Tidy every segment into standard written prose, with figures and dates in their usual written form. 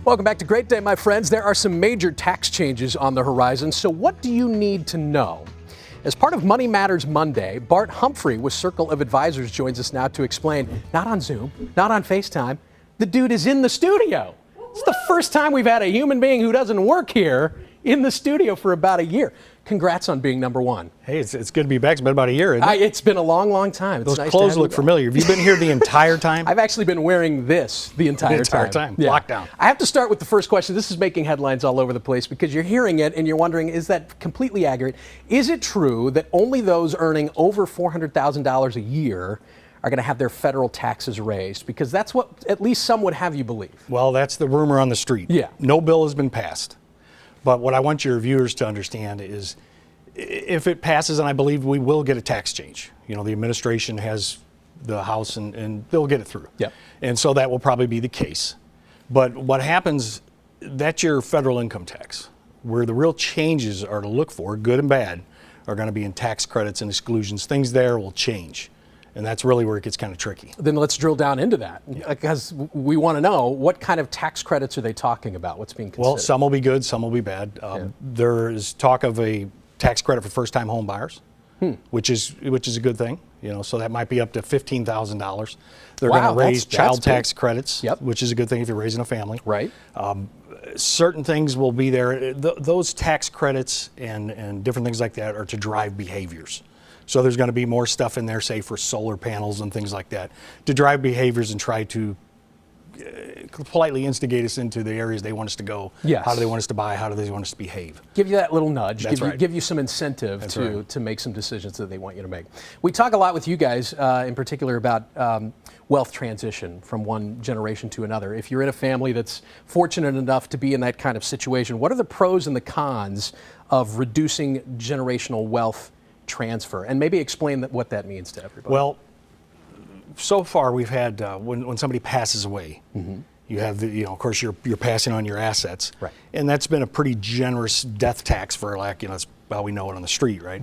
Welcome back to Great Day, my friends. There are some major tax changes on the horizon, so what do you need to know? As part of Money Matters Monday, Bart Humphrey with Circle of Advisors joins us now to explain, not on Zoom, not on FaceTime, the dude is in the studio. It's the first time we've had a human being who doesn't work here in the studio for about a year. Congrats on being number one. Hey, it's good to be back. It's been about a year, isn't it? It's been a long, long time. It's Those nice clothes to look familiar. Have you been here the entire time? I've actually been wearing this the entire time. Yeah. Lockdown. I have to start with the first question. This is making headlines all over the place because you're hearing it and you're wondering, is that completely accurate? Is it true that only those earning over $400,000 a year are going to have their federal taxes raised? Because that's what at least some would have you believe. Well, that's the rumor on the street. Yeah. No bill has been passed. But what I want your viewers to understand is if it passes, and I believe we will get a tax change. You know, the administration has the House and they'll get it through. Yeah. And so that will probably be the case. But what happens, that's your federal income tax. Where the real changes are to look for, good and bad, are going to be in tax credits and exclusions. Things there will change. And that's really where it gets kind of tricky. Then let's drill down into that, because we want to know what kind of tax credits are they talking about? What's being considered? Well, some will be good, some will be bad. There is talk of a tax credit for first-time home buyers, which is a good thing. You know, so that might be up to $15,000. They're going to raise child tax credits, which is a good thing if you're raising a family. Right. Certain things will be there. Those tax credits and different things like that are to drive behaviors. So there's going to be more stuff in there, say, for solar panels and things like that, to drive behaviors and try to politely instigate us into the areas they want us to go. Yes. How do they want us to buy? How do they want us to behave? Give you that little nudge. That's right. Give you some incentive to make some decisions that they want you to make. We talk a lot with you guys, in particular, about wealth transition from one generation to another. If you're in a family that's fortunate enough to be in that kind of situation, what are the pros and the cons of reducing generational wealth transfer? And maybe explain what that means to everybody. Well, so far we've had when somebody passes away, you have of course you're passing on your assets, right? And that's been a pretty generous death tax for that's how we know it on the street, right?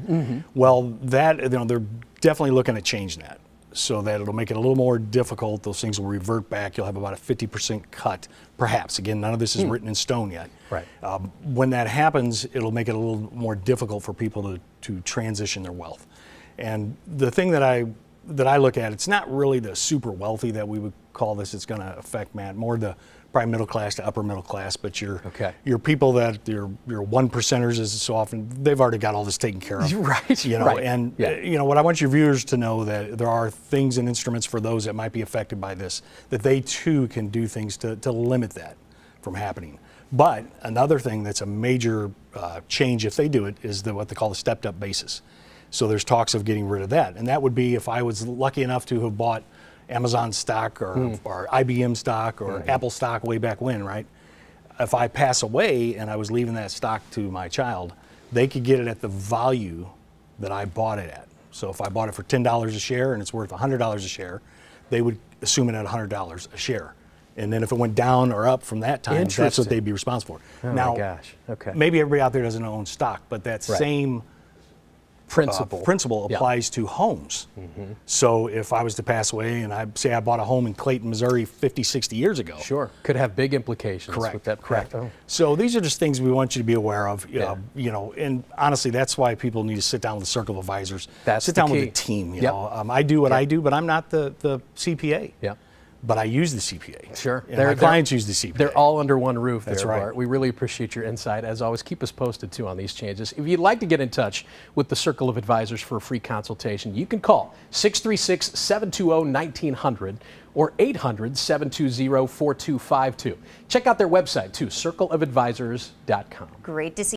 Well, they're definitely looking at changing that so that it'll make it a little more difficult. Those things will revert back. You'll have about a 50% cut, perhaps. Again, none of this is written in stone yet. Right. When that happens, it'll make it a little more difficult for people to transition their wealth. And the thing that I look at, it's not really the super wealthy that we would call this. It's going to affect, Matt, more the probably middle class to upper middle class. But your people that your one percenters, as so often, they've already got all this taken care of. Right. And what I want your viewers to know, that there are things and instruments for those that might be affected by this, that they too can do things to limit that from happening. But another thing that's a major change if they do it is what they call the stepped up basis. So there's talks of getting rid of that. And that would be if I was lucky enough to have bought Amazon stock or IBM stock or Apple stock way back when, right? If I pass away and I was leaving that stock to my child, they could get it at the value that I bought it at. So if I bought it for $10 a share and it's worth $100 a share, they would assume it at $100 a share. And then if it went down or up from that time, that's what they'd be responsible for. Oh now, my gosh. Okay. Maybe everybody out there doesn't own stock, but that same principle applies to homes. So if I was to pass away and I bought a home in Clayton, Missouri 50, 60 years ago. Sure. Could have big implications. Correct. With that. Correct. So these are just things we want you to be aware of. And honestly, that's why people need to sit down with a circle of advisors. Sit down with a team. I do what I do, but I'm not the CPA. Yeah. But I use the CPA. Sure. And my clients use the CPA. They're all under one roof there, That's right. Bart. We really appreciate your insight. As always, keep us posted, too, on these changes. If you'd like to get in touch with the Circle of Advisors for a free consultation, you can call 636-720-1900 or 800-720-4252. Check out their website, too, circleofadvisors.com. Great to see